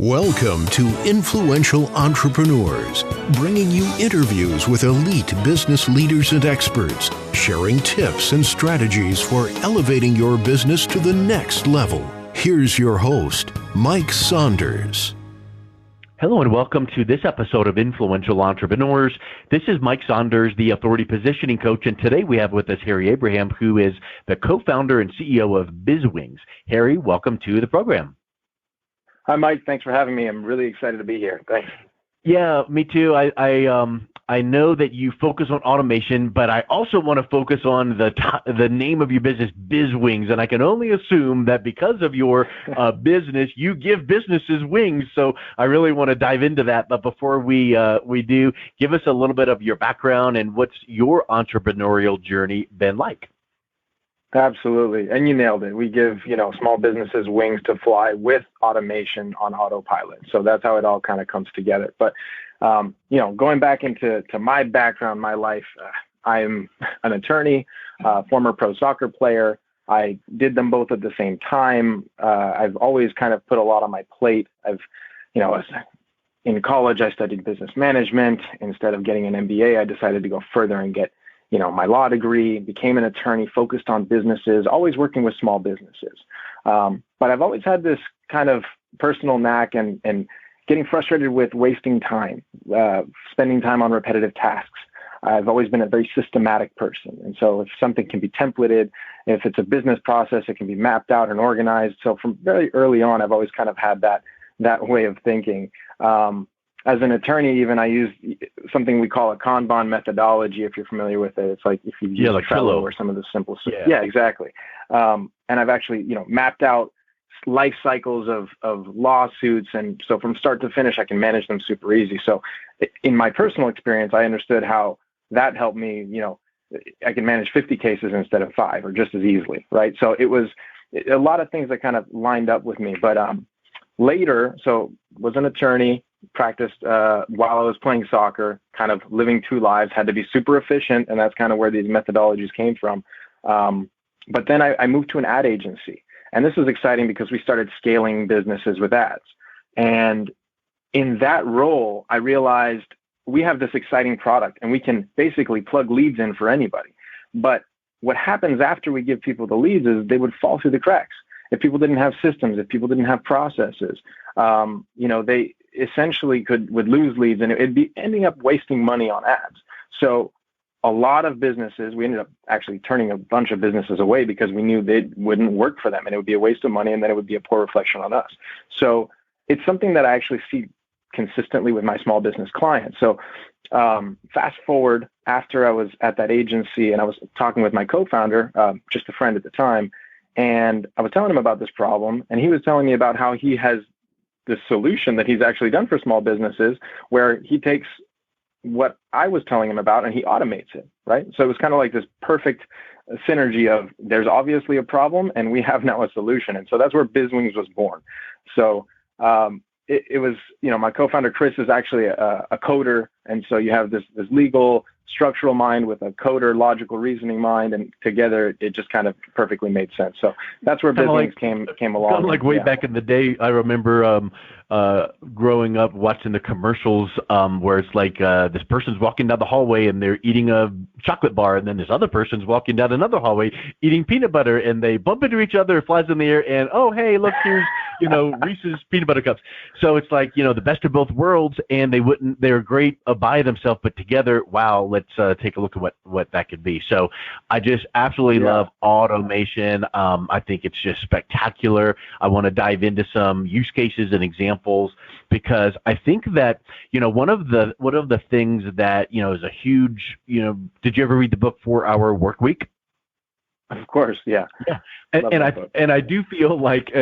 Welcome to Influential Entrepreneurs, bringing you interviews with elite business leaders and experts, sharing tips and strategies for elevating your business to the next level. Here's your host, Mike Saunders. Hello and welcome to this episode of Influential Entrepreneurs. This is Mike Saunders, the Authority Positioning Coach, and today we have with us Harry Abraham, who is the co-founder and CEO of BizWings. Harry, welcome to the program. Hi, Mike. Thanks for having me. I'm really excited to be here. Thanks. Yeah, me too. I know that you focus on automation, but I also want to focus on the name of your business, BizWings, and I can only assume that because of your business, you give businesses wings. So I really want to dive into that. But before we do, give us a little bit of your background and what's your entrepreneurial journey been like. Absolutely. And you nailed it. We give, small businesses wings to fly with automation on autopilot. So that's how it all kind of comes together. But, going back into my background, my life, I'm an attorney, former pro soccer player. I did them both at the same time. I've always kind of put a lot on my plate. In college, I studied business management. Instead of getting an MBA, I decided to go further and get my law degree, became an attorney, focused on businesses, always working with small businesses. But I've always had this kind of personal knack and getting frustrated with wasting time, spending time on repetitive tasks. I've always been a very systematic person. And so if something can be templated, if it's a business process, it can be mapped out and organized. So from very early on, I've always kind of had that way of thinking. As an attorney, even I use something we call a Kanban methodology. If you're familiar with it, it's like if you use like Trello or some of the simple stuff. Yeah, exactly. And I've actually, mapped out life cycles of lawsuits, and so from start to finish, I can manage them super easy. So, in my personal experience, I understood how that helped me. I can manage 50 cases instead of 5, or just as easily, right? So it was a lot of things that kind of lined up with me. But later, so was an attorney. Practiced while I was playing soccer, kind of living two lives, had to be super efficient, and that's kind of where these methodologies came from. But then I moved to an ad agency, and this was exciting because we started scaling businesses with ads. And in that role, I realized we have this exciting product, and we can basically plug leads in for anybody. But what happens after we give people the leads is they would fall through the cracks. If people didn't have systems, if people didn't have processes, they essentially would lose leads, and it'd be ending up wasting money on ads. So a lot of businesses, we ended up actually turning a bunch of businesses away because we knew they wouldn't work for them, and it would be a waste of money, and then it would be a poor reflection on us. So it's something that I actually see consistently with my small business clients. So fast forward, after I was at that agency and I was talking with my co-founder, just a friend at the time, and I was telling him about this problem, and he was telling me about how he has this solution that he's actually done for small businesses where he takes what I was telling him about and he automates it, right? So it was kind of like this perfect synergy of there's obviously a problem and we have now a solution. And so that's where BizWings was born. So it was, my co-founder, Chris, is actually a coder. And so you have this legal structural mind with a coder, logical reasoning mind, and together it just kind of perfectly made sense. So that's where BizWings came along. Kind of like way back in the day, I remember growing up watching the commercials where it's like this person's walking down the hallway and they're eating a chocolate bar, and then this other person's walking down another hallway eating peanut butter, and they bump into each other, it flies in the air, and oh, hey, look, here's Reese's peanut butter cups. So it's like the best of both worlds, and they're great by themselves, but together, wow, let's take a look at what that could be. So I just absolutely love automation. I think it's just spectacular. I want to dive into some use cases and examples because I think that one of the things that is a huge did you ever read the book 4 Hour Workweek? Of course, yeah. And I do feel like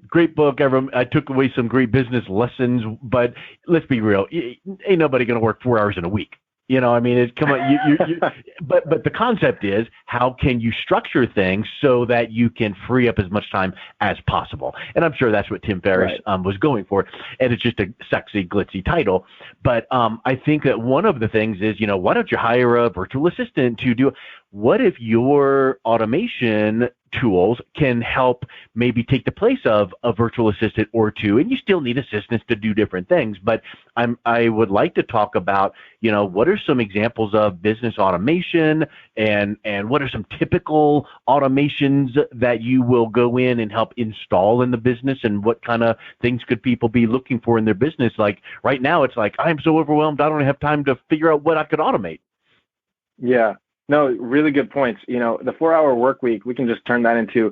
great book. I took away some great business lessons, but let's be real, ain't nobody going to work 4 hours in a week. Come on. But the concept is, how can you structure things so that you can free up as much time as possible? And I'm sure that's what Tim Ferriss was going for. And it's just a sexy, glitzy title. But I think that one of the things is, why don't you hire a virtual assistant to do? what if your automation tools can help maybe take the place of a virtual assistant or two, and you still need assistants to do different things. But I would like to talk about, what are some examples of business automation, and what are some typical automations that you will go in and help install in the business, and what kind of things could people be looking for in their business? Like right now, it's like, I'm so overwhelmed, I don't have time to figure out what I could automate. Yeah. No, really good points. The 4-hour work week, we can just turn that into,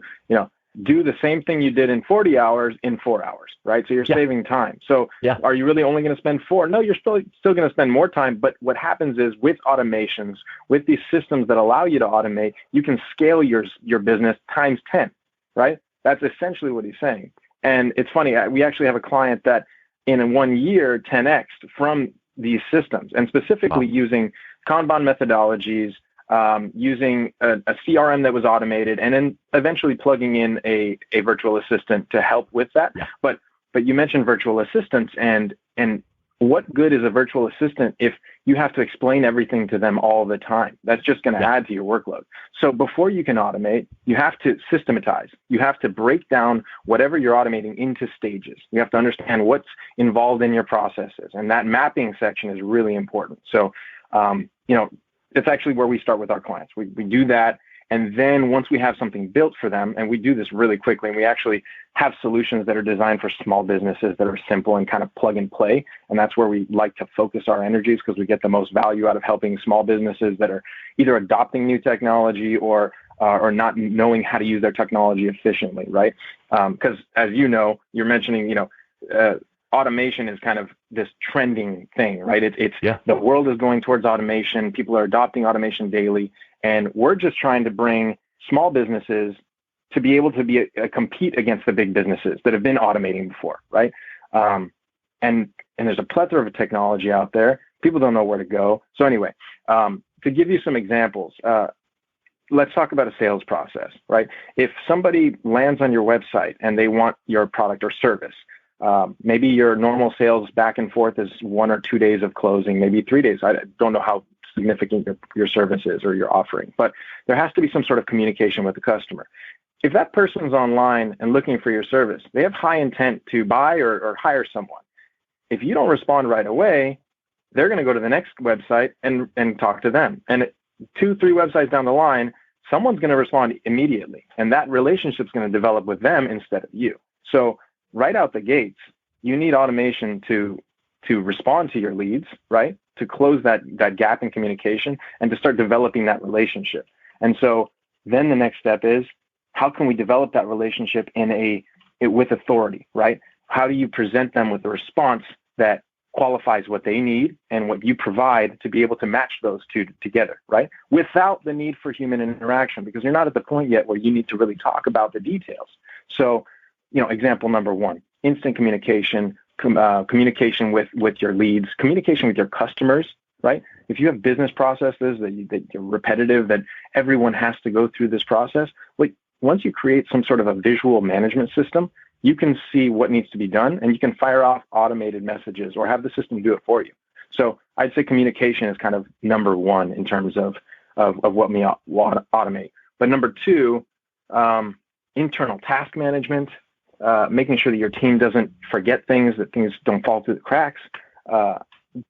do the same thing you did in 40 hours in 4 hours, right? So you're saving time. So are you really only going to spend 4? No, you're still going to spend more time. But what happens is with automations, with these systems that allow you to automate, you can scale your business times 10, right? That's essentially what he's saying. And it's funny, we actually have a client that in 1 year, 10x from these systems, and specifically using Kanban methodologies, using a CRM that was automated, and then eventually plugging in a virtual assistant to help with that. Yeah. But you mentioned virtual assistants, and what good is a virtual assistant if you have to explain everything to them all the time? That's just going to add to your workload. So before you can automate, you have to systematize. You have to break down whatever you're automating into stages. You have to understand what's involved in your processes, and that mapping section is really important. So, it's actually where we start with our clients. We do that, and then once we have something built for them, and we do this really quickly, and we actually have solutions that are designed for small businesses that are simple and kind of plug and play, and that's where we like to focus our energies, because we get the most value out of helping small businesses that are either adopting new technology or not knowing how to use their technology efficiently, right? Because as you're mentioning, automation is kind of this trending thing, right? The world is going towards automation. People are adopting automation daily, and we're just trying to bring small businesses to be able to compete against the big businesses that have been automating before, right? And there's a plethora of technology out there. People don't know where to go. So anyway, to give you some examples, let's talk about a sales process, right? If somebody lands on your website and they want your product or service, maybe your normal sales back and forth is 1 or 2 days of closing, maybe 3 days. I don't know how significant your service is or your offering, but there has to be some sort of communication with the customer. If that person's online and looking for your service, they have high intent to buy or hire someone. If you don't respond right away, they're going to go to the next website and talk to them. And 2-3 websites down the line, someone's going to respond immediately, and that relationship's going to develop with them instead of you. So right out the gates, you need automation to respond to your leads, right? To close that gap in communication and to start developing that relationship. And so then the next step is, how can we develop that relationship with authority, right? How do you present them with a response that qualifies what they need and what you provide to be able to match those two together, right? Without the need for human interaction, because you're not at the point yet where you need to really talk about the details. So, example number 1, instant communication, communication with your leads, communication with your customers, right? If you have business processes that you're repetitive, that everyone has to go through this process, once you create some sort of a visual management system, you can see what needs to be done, and you can fire off automated messages or have the system do it for you. So I'd say communication is kind of number 1 in terms of what we automate. But number 2, internal task management, making sure that your team doesn't forget things, that things don't fall through the cracks.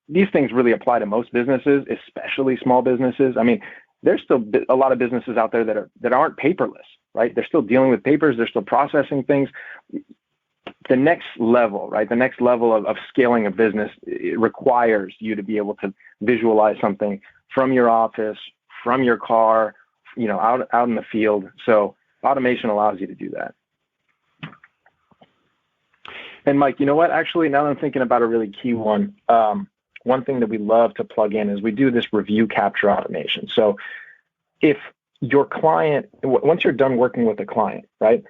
These things really apply to most businesses, especially small businesses. I mean, there's still a lot of businesses out there that aren't paperless, right? They're still dealing with papers. They're still processing things. The next level, right? The next level of scaling a business, it requires you to be able to visualize something from your office, from your car, out in the field. So automation allows you to do that. And Mike, you know what? Actually, now that I'm thinking about a really key one, one thing that we love to plug in is we do this review capture automation. So if your client, once you're done working with a client, right,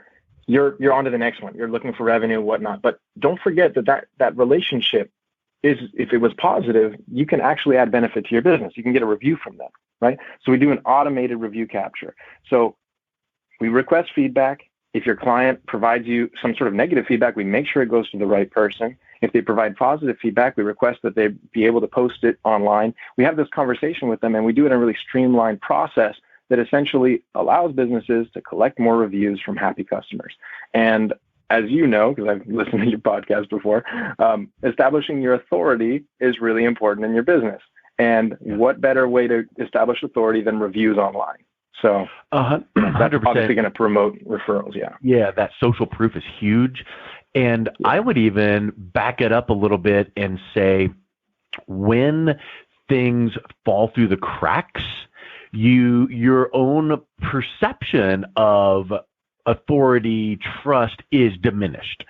you're on to the next one. You're looking for revenue, whatnot. But don't forget that relationship is, if it was positive, you can actually add benefit to your business. You can get a review from them, right? So we do an automated review capture. So we request feedback. If your client provides you some sort of negative feedback, we make sure it goes to the right person. If they provide positive feedback, we request that they be able to post it online. We have this conversation with them, and we do it in a really streamlined process that essentially allows businesses to collect more reviews from happy customers. And as you know, because I've listened to your podcast before, establishing your authority is really important in your business. And what better way to establish authority than reviews online? So 100%. That's obviously going to promote referrals. Yeah. Yeah, that social proof is huge. And I would even back it up a little bit and say, when things fall through the cracks, your own perception of authority, trust is diminished.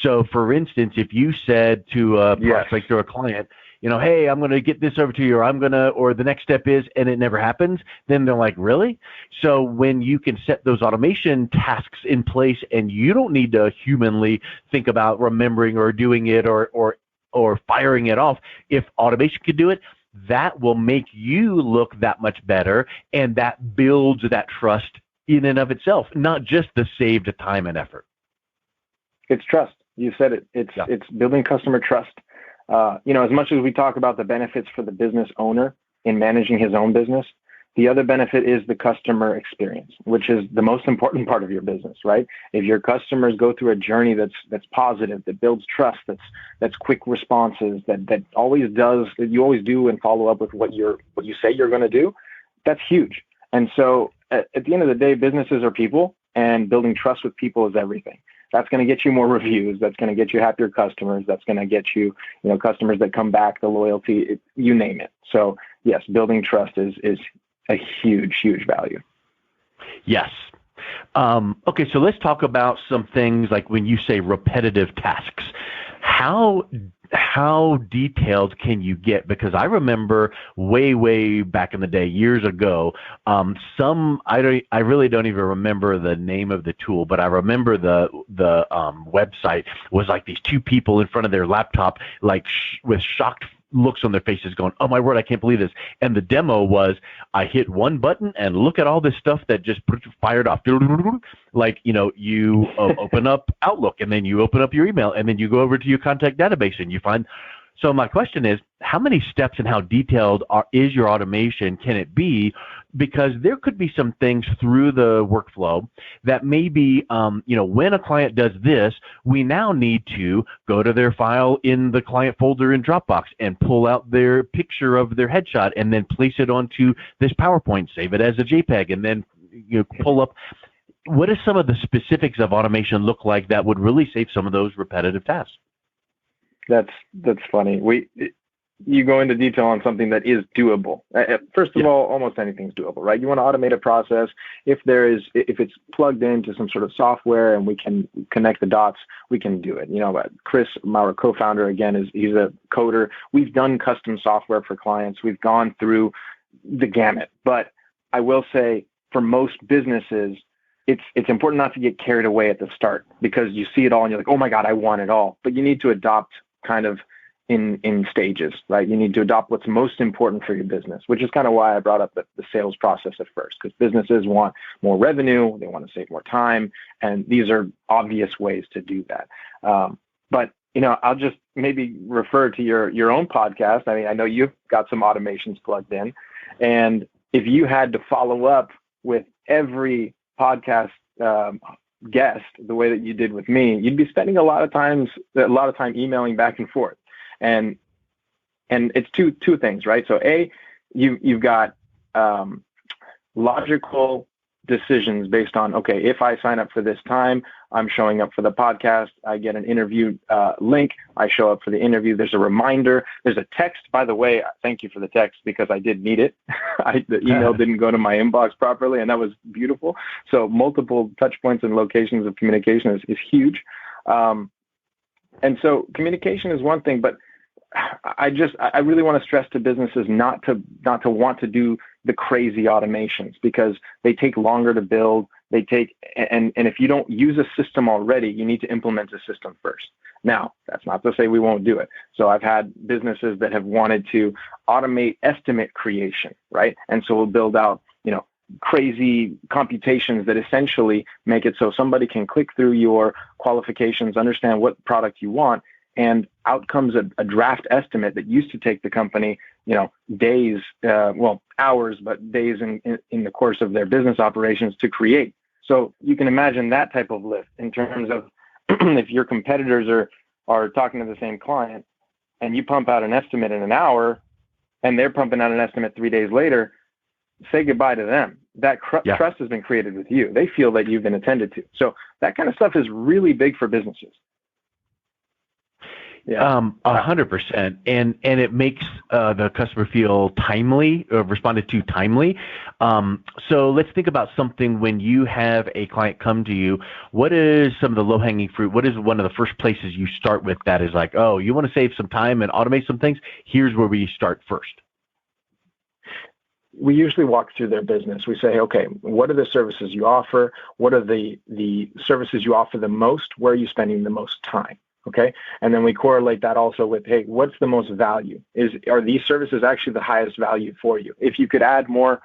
So, for instance, if you said to a prospect or a client, hey, I'm going to get this over to you, or the next step is, and it never happens, then they're like, really? So when you can set those automation tasks in place and you don't need to humanly think about remembering or doing it or firing it off, if automation could do it, that will make you look that much better, and that builds that trust in and of itself, not just the saved time and effort. It's trust. You said it. It's building customer trust. As much as we talk about the benefits for the business owner in managing his own business, the other benefit is the customer experience, which is the most important part of your business, right? If your customers go through a journey that's positive, that builds trust, that's quick responses, that always does, that you always do and follow up with what you say you're going to do, that's huge. And so at the end of the day, businesses are people, and building trust with people is everything. That's going to get you more reviews. That's going to get you happier customers. That's going to get you, customers that come back, the loyalty, you name it. So yes, building trust is a huge, huge value. Yes. Okay, so let's talk about some things like when you say repetitive tasks. How detailed can you get? Because I remember way back in the day, years ago, I really don't even remember the name of the tool, but I remember the website was like these two people in front of their laptop, like with shocked looks on their faces going, oh my word, I can't believe this. And the demo was, I hit one button and look at all this stuff that just fired off. Like, you open up Outlook, and then you open up your email, and then you go over to your contact database and you find. So my question is, how many steps and how detailed is your automation? Can it be? Because there could be some things through the workflow that maybe, when a client does this, we now need to go to their file in the client folder in Dropbox and pull out their picture of their headshot and then place it onto this PowerPoint, save it as a JPEG, and then pull up. What does some of the specifics of automation look like that would really save some of those repetitive tasks? That's funny. You go into detail on something that is doable. First of all, almost anything's doable, right? You want to automate a process. If it's plugged into some sort of software and we can connect the dots, we can do it. Chris, our co-founder, again, he's a coder. We've done custom software for clients. We've gone through the gamut. But I will say, for most businesses, it's important not to get carried away at the start, because you see it all and you're like, oh my God, I want it all. But you need to adopt kind of in stages, right? You need to adopt what's most important for your business, which is kind of why I brought up the sales process at first, because businesses want more revenue, they want to save more time, and these are obvious ways to do that. But I'll just maybe refer to your own podcast. I mean, I know you've got some automations plugged in, and if you had to follow up with every podcast guest the way that you did with me, you'd be spending a lot of time emailing back and forth. And it's two things, right? So you've got logical decisions based on, okay, if I sign up for this time, I'm showing up for the podcast, I get an interview link, I show up for the interview, there's a reminder, there's a text. By the way, thank you for the text, because I did need it. The email didn't go to my inbox properly, and that was beautiful. So multiple touch points and locations of communication is huge. And so communication is one thing, but I really want to stress to businesses not to want to do the crazy automations, because they take longer to build. And if you don't use a system already, you need to implement a system first. Now, that's not to say we won't do it. So I've had businesses that have wanted to automate estimate creation, right? And so we'll build out, crazy computations that essentially make it so somebody can click through your qualifications, understand what product you want, and out comes a draft estimate that used to take the company, days, hours, but days in the course of their business operations to create. So you can imagine that type of lift in terms of if your competitors are talking to the same client and you pump out an estimate in an hour and they're pumping out an estimate 3 days later, say goodbye to them. That trust has been created with you. They feel that you've been attended to. So that kind of stuff is really big for businesses. Yeah, 100%, and it makes the customer feel timely, responded to timely. So let's think about something when you have a client come to you. What is some of the low-hanging fruit? What is one of the first places you start with that is like, oh, you want to save some time and automate some things? Here's where we start first. We usually walk through their business. We say, okay, what are the services you offer? What are the services you offer the most? Where are you spending the most time? Okay. And then we correlate that also with, hey, what's the most value? Are these services actually the highest value for you? If you could add more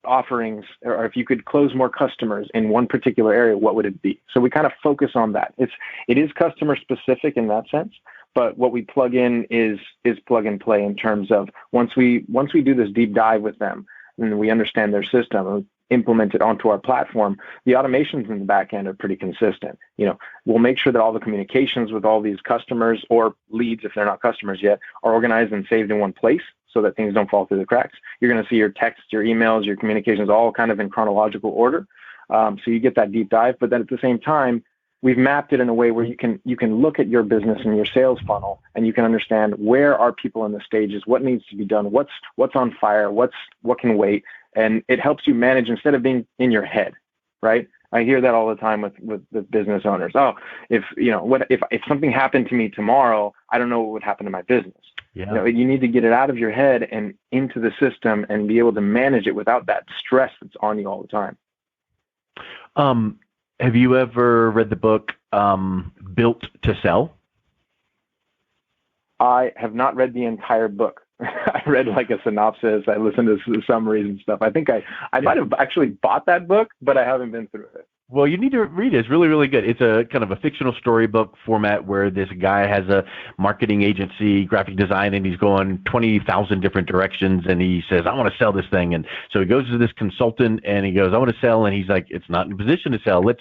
offerings, or if you could close more customers in one particular area, what would it be? So we kind of focus on that. It is customer specific in that sense, but what we plug in is plug and play in terms of once we do this deep dive with them and we understand their system and implement it onto our platform, the automations in the back end are pretty consistent. We'll make sure that all the communications with all these customers or leads, if they're not customers yet, are organized and saved in one place so that things don't fall through the cracks. You're going to see your texts, your emails, your communications all kind of in chronological order. So you get that deep dive, but then at the same time, we've mapped it in a way where you can look at your business and your sales funnel, and you can understand where are people in the stages, what needs to be done, what's on fire, what can wait, and it helps you manage instead of being in your head, right? I hear that all the time with business owners. Oh, if something happened to me tomorrow, I don't know what would happen to my business. Yeah. You need to get it out of your head and into the system and be able to manage it without that stress that's on you all the time. Have you ever read the book Built to Sell? I have not read the entire book. I read like a synopsis. I listened to the summaries and stuff. I think I might have actually bought that book, but I haven't been through it. Well, you need to read it. It's really, really good. It's a kind of a fictional storybook format where this guy has a marketing agency, graphic design, and he's going 20,000 different directions, and he says, I want to sell this thing. And so he goes to this consultant, and he goes, I want to sell, and he's like, it's not in a position to sell. Let's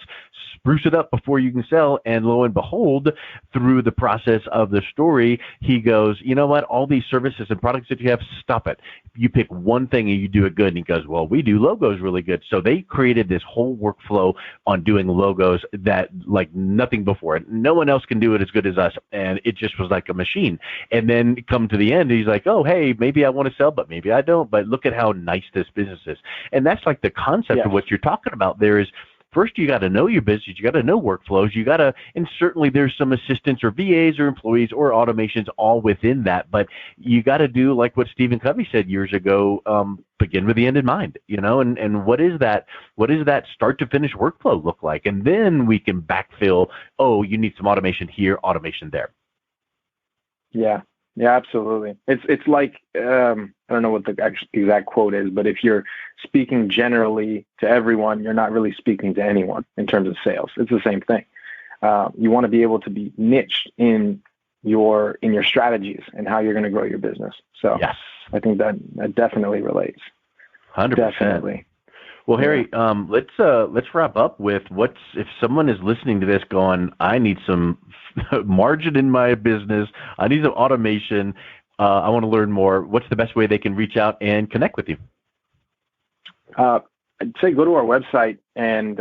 spruce it up before you can sell. And lo and behold, through the process of the story, he goes, you know what? All these services and products that you have, stop it. You pick one thing and you do it good. And he goes, well, we do logos really good. So they created this whole workflow on doing logos that like nothing before it. No one else can do it as good as us. And it just was like a machine. And then come to the end, he's like, oh, hey, maybe I want to sell, but maybe I don't. But look at how nice this business is. And that's like the concept of what you're talking about there is, first, you got to know your business. You got to know workflows. You got to, and certainly there's some assistants or VAs or employees or automations all within that. But you got to do like what Stephen Covey said years ago, begin with the end in mind, and what is that start to finish workflow look like? And then we can backfill, oh, you need some automation here, automation there. Yeah. Yeah, absolutely. It's like, I don't know what the exact quote is, but if you're speaking generally to everyone, you're not really speaking to anyone in terms of sales. It's the same thing. You want to be able to be niched in your strategies and how you're going to grow your business. So yes, I think that definitely relates. 100%. Definitely. Well, Harry, let's wrap up with if someone is listening to this going, I need some margin in my business, I need some automation, I want to learn more. What's the best way they can reach out and connect with you? I'd say go to our website, and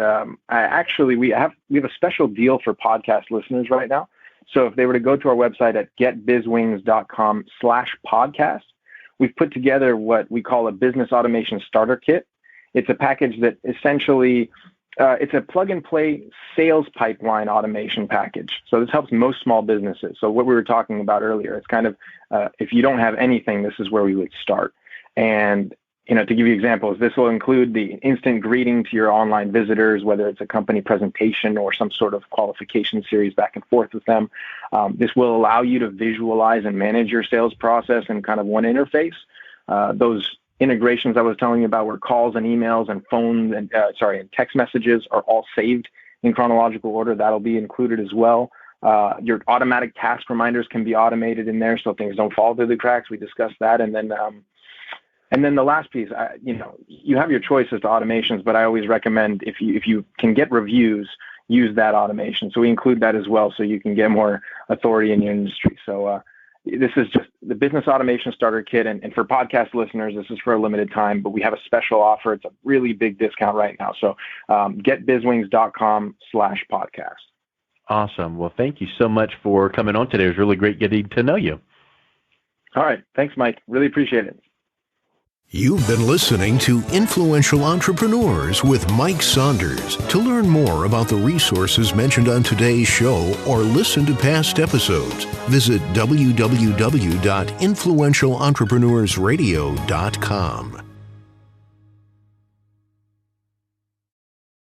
we have a special deal for podcast listeners right now. So if they were to go to our website at getbizwings.com/podcast, we've put together what we call a business automation starter kit. It's a package that essentially, it's a plug-and-play sales pipeline automation package. So this helps most small businesses. So what we were talking about earlier, it's kind of, if you don't have anything, this is where we would start. And, to give you examples, this will include the instant greeting to your online visitors, whether it's a company presentation or some sort of qualification series back and forth with them. This will allow you to visualize and manage your sales process in kind of one interface. Those integrations I was telling you about where calls and emails and phones and text messages are all saved in chronological order. That'll be included as well. Your automatic task reminders can be automated in there so things don't fall through the cracks. We discussed that. And then the last piece, you have your choices to automations, but I always recommend if you can get reviews, use that automation. So we include that as well so you can get more authority in your industry. So this is just the Business Automation Starter Kit. And for podcast listeners, this is for a limited time, but we have a special offer. It's a really big discount right now. So get bizwings.com/podcast. Awesome. Well, thank you so much for coming on today. It was really great getting to know you. All right. Thanks, Mike. Really appreciate it. You've been listening to Influential Entrepreneurs with Mike Saunders. To learn more about the resources mentioned on today's show or listen to past episodes, visit www.influentialentrepreneursradio.com.